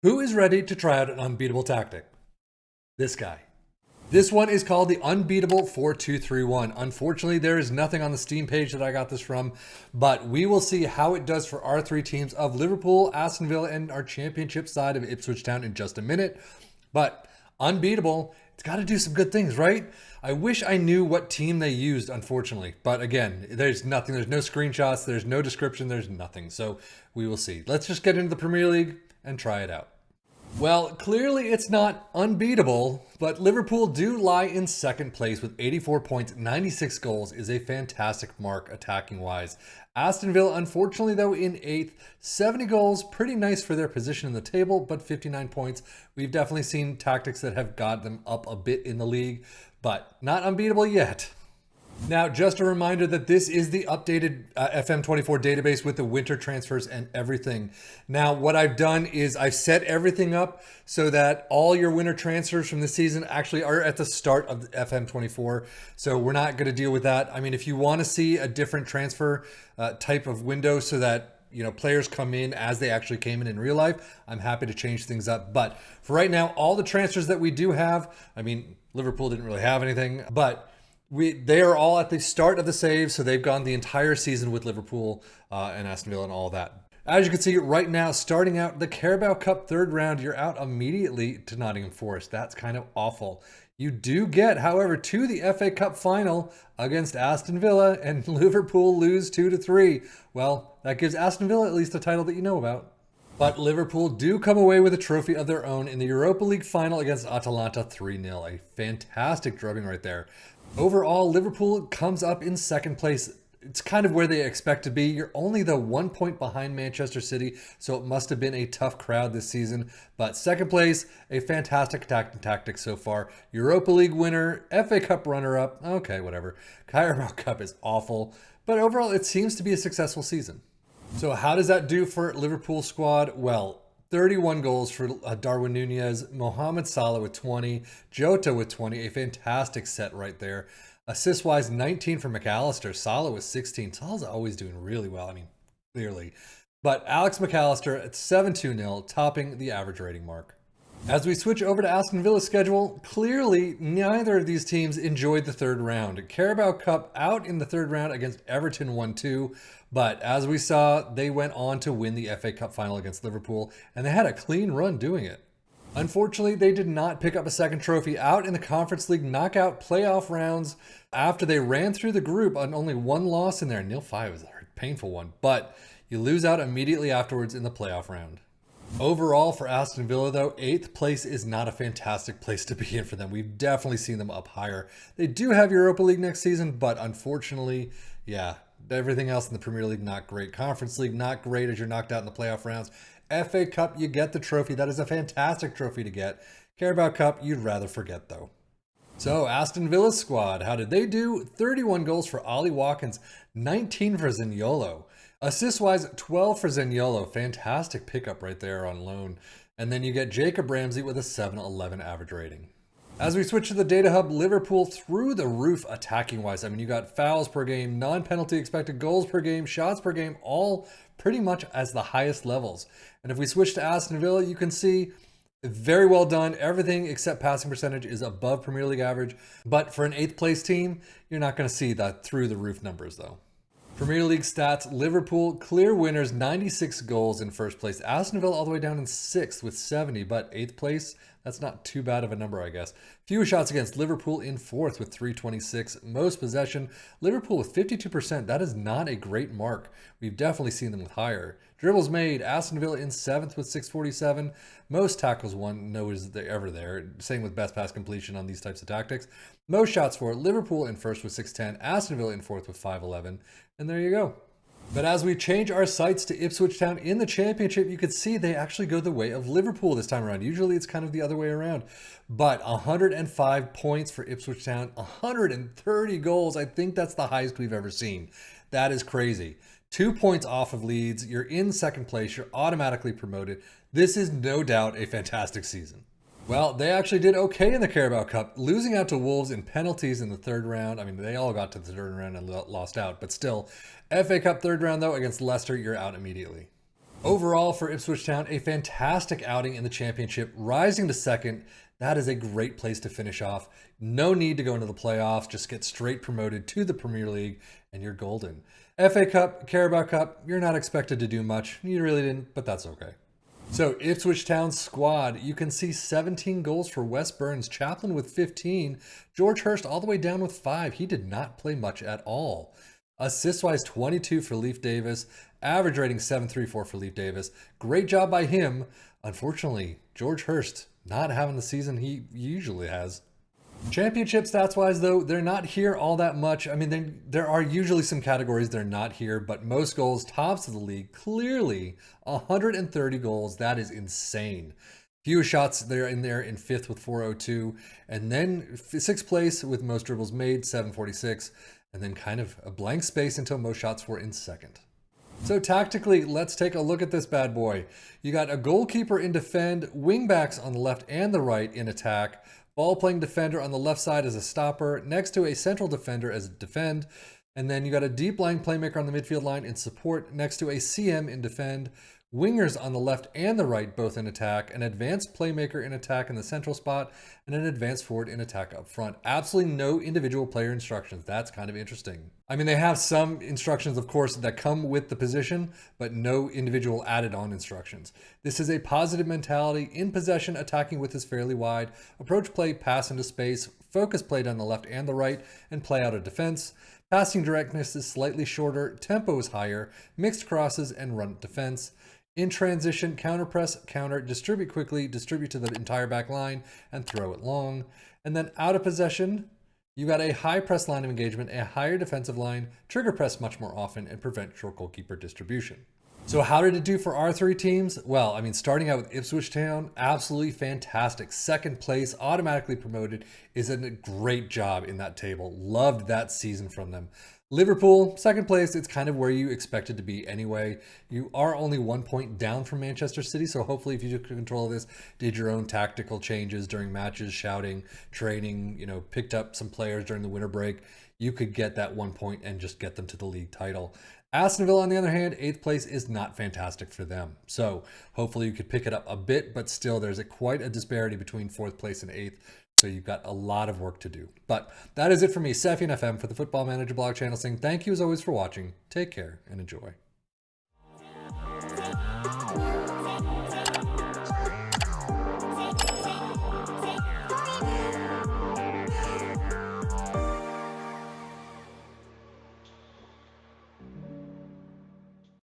Who is ready to try out an unbeatable tactic? This guy. This one is called the Unbeatable 4-2-3-1. Unfortunately, there is nothing on the Steam page that I got this from, but we will see how it does for our three teams of Liverpool, Aston Villa, and our championship side of Ipswich Town in just a minute. But Unbeatable, it's got to do some good things, right? I wish I knew what team they used, unfortunately. But again, there's nothing. There's no screenshots. There's no description. There's nothing. So we will see. Let's just get into the Premier League and try it out. Well, clearly it's not unbeatable, but Liverpool do lie in second place with 84 points. 96 goals is a fantastic mark attacking wise. Aston Villa, unfortunately though, in 8th, 70 goals, pretty nice for their position in the table, but 59 points. We've definitely seen tactics that have got them up a bit in the league, but not unbeatable yet. Now, just a reminder that this is the updated FM24 database with the winter transfers and everything. Now, what I've done is I've set everything up so that all your winter transfers from this season actually are at the start of the FM24. So we're not going to deal with that. I mean, if you want to see a different transfer type of window so that players come in as they actually came in real life, I'm happy to change things up. But for right now, all the transfers that we do have, I mean, Liverpool didn't really have anything, but they are all at the start of the save, so they've gone the entire season with Liverpool and Aston Villa and all that. As you can see right now, starting out the Carabao Cup third round, you're out immediately to Nottingham Forest. That's kind of awful. You do get, however, to the FA Cup final against Aston Villa, and Liverpool lose 2-3. Well, that gives Aston Villa at least a title that you know about. But Liverpool do come away with a trophy of their own in the Europa League final against Atalanta 3-0. A fantastic drubbing right there. Overall, Liverpool comes up in second place. It's kind of where they expect to be. You're only the 1 point behind Manchester City, so it must have been a tough crowd this season. But second place, a fantastic attacking tactic so far. Europa League winner, FA Cup runner-up. Okay, whatever. Carabao Cup is awful, but overall, it seems to be a successful season. So how does that do for Liverpool squad? Well, 31 goals for Darwin Nunez, Mohamed Salah with 20, Jota with 20, a fantastic set right there. Assist-wise, 19 for McAllister, Salah with 16. Salah's always doing really well, I mean, clearly. But Alex McAllister at 7-2-0, topping the average rating mark. As we switch over to Aston Villa's schedule, clearly neither of these teams enjoyed the third round. Carabao Cup out in the third round against Everton 1-2, but as we saw, they went on to win the FA Cup final against Liverpool, and they had a clean run doing it. Unfortunately, they did not pick up a second trophy out in the Conference League knockout playoff rounds after they ran through the group on only one loss in there. 0-5 was a painful one, but you lose out immediately afterwards in the playoff round. Overall, for Aston Villa, though, 8th place is not a fantastic place to be in for them. We've definitely seen them up higher. They do have Europa League next season, but unfortunately, yeah, everything else in the Premier League, not great. Conference League, not great as you're knocked out in the playoff rounds. FA Cup, you get the trophy. That is a fantastic trophy to get. Carabao Cup, you'd rather forget, though. So, Aston Villa's squad, how did they do? 31 goals for Ollie Watkins, 19 for Zaniolo. Assist-wise, 12 for Zaniolo. Fantastic pickup right there on loan. And then you get Jacob Ramsey with a 7-11 average rating. As we switch to the data hub, Liverpool through the roof attacking-wise. I mean, you got fouls per game, non-penalty expected goals per game, shots per game, all pretty much as the highest levels. And if we switch to Aston Villa, you can see very well done. Everything except passing percentage is above Premier League average. But for an 8th place team, you're not going to see that through the roof numbers, though. Premier League stats, Liverpool, clear winners, 96 goals in first place. Aston Villa all the way down in 6th with 70, but 8th place, that's not too bad of a number, I guess. Fewer shots against, Liverpool in 4th with 326. Most possession, Liverpool with 52%. That is not a great mark. We've definitely seen them with higher. Dribbles made, Aston Villa in 7th with 647. Most tackles won, no is ever there. Same with best pass completion on these types of tactics. Most shots for, Liverpool in 1st with 610. Aston Villa in 4th with 511. And there you go. But as we change our sights to Ipswich Town in the championship, you can see they actually go the way of Liverpool this time around. Usually it's kind of the other way around. But 105 points for Ipswich Town, 130 goals. I think that's the highest we've ever seen. That is crazy. 2 points off of Leeds. You're in second place. You're automatically promoted. This is no doubt a fantastic season. Well, they actually did okay in the Carabao Cup, losing out to Wolves in penalties in the third round. I mean, they all got to the third round and lost out, but still. FA Cup third round, though, against Leicester, you're out immediately. Overall, for Ipswich Town, a fantastic outing in the championship, rising to second. That is a great place to finish off. No need to go into the playoffs. Just get straight promoted to the Premier League, and you're golden. FA Cup, Carabao Cup, you're not expected to do much. You really didn't, but that's okay. So Ipswich Town's squad, you can see 17 goals for Wes Burns, Chaplin with 15, George Hurst all the way down with 5. He did not play much at all. Assist-wise, 22 for Leif Davis. Average rating 7.34 for Leif Davis. Great job by him. Unfortunately, George Hurst not having the season he usually has. Championship stats-wise, though, they're not here all that much. I mean, there are usually some categories they're not here, but most goals, tops of the league, clearly 130 goals. That is insane. Few shots, they're in there in 5th with 402, and then 6th place with most dribbles made, 746, and then kind of a blank space until most shots were in 2nd. So tactically, let's take a look at this bad boy. You got a goalkeeper in defend, wingbacks on the left and the right in attack, ball-playing defender on the left side as a stopper, next to a central defender as a defend, and then you got a deep-lying playmaker on the midfield line in support, next to a CM in defend, wingers on the left and the right both in attack, an advanced playmaker in attack in the central spot, and an advanced forward in attack up front. Absolutely no individual player instructions. That's kind of interesting. I mean, they have some instructions, of course, that come with the position, but no individual added on instructions. This is a positive mentality, in possession, attacking width is fairly wide, approach play, pass into space, focus play down the left and the right, and play out of defense. Passing directness is slightly shorter, tempo is higher, mixed crosses, and run defense. In transition, counter press, counter, distribute quickly, distribute to the entire back line, and throw it long. And then out of possession, you got a high press line of engagement, a higher defensive line, trigger press much more often, and prevent short goalkeeper distribution. So how did it do for our 3 teams? Well, I mean, starting out with Ipswich Town, absolutely fantastic. 2nd place, automatically promoted, is a great job in that table. Loved that season from them. Liverpool, 2nd place, it's kind of where you expected to be anyway. You are only 1 point down from Manchester City, so hopefully if you took control of this, did your own tactical changes during matches, shouting, training, picked up some players during the winter break, you could get that 1 point and just get them to the league title. Aston Villa, on the other hand, 8th place is not fantastic for them. So hopefully you could pick it up a bit, but still there's quite a disparity between 4th place and 8th. So you've got a lot of work to do. But that is it for me, Sefian FM, for the Football Manager blog channel, saying thank you as always for watching. Take care and enjoy.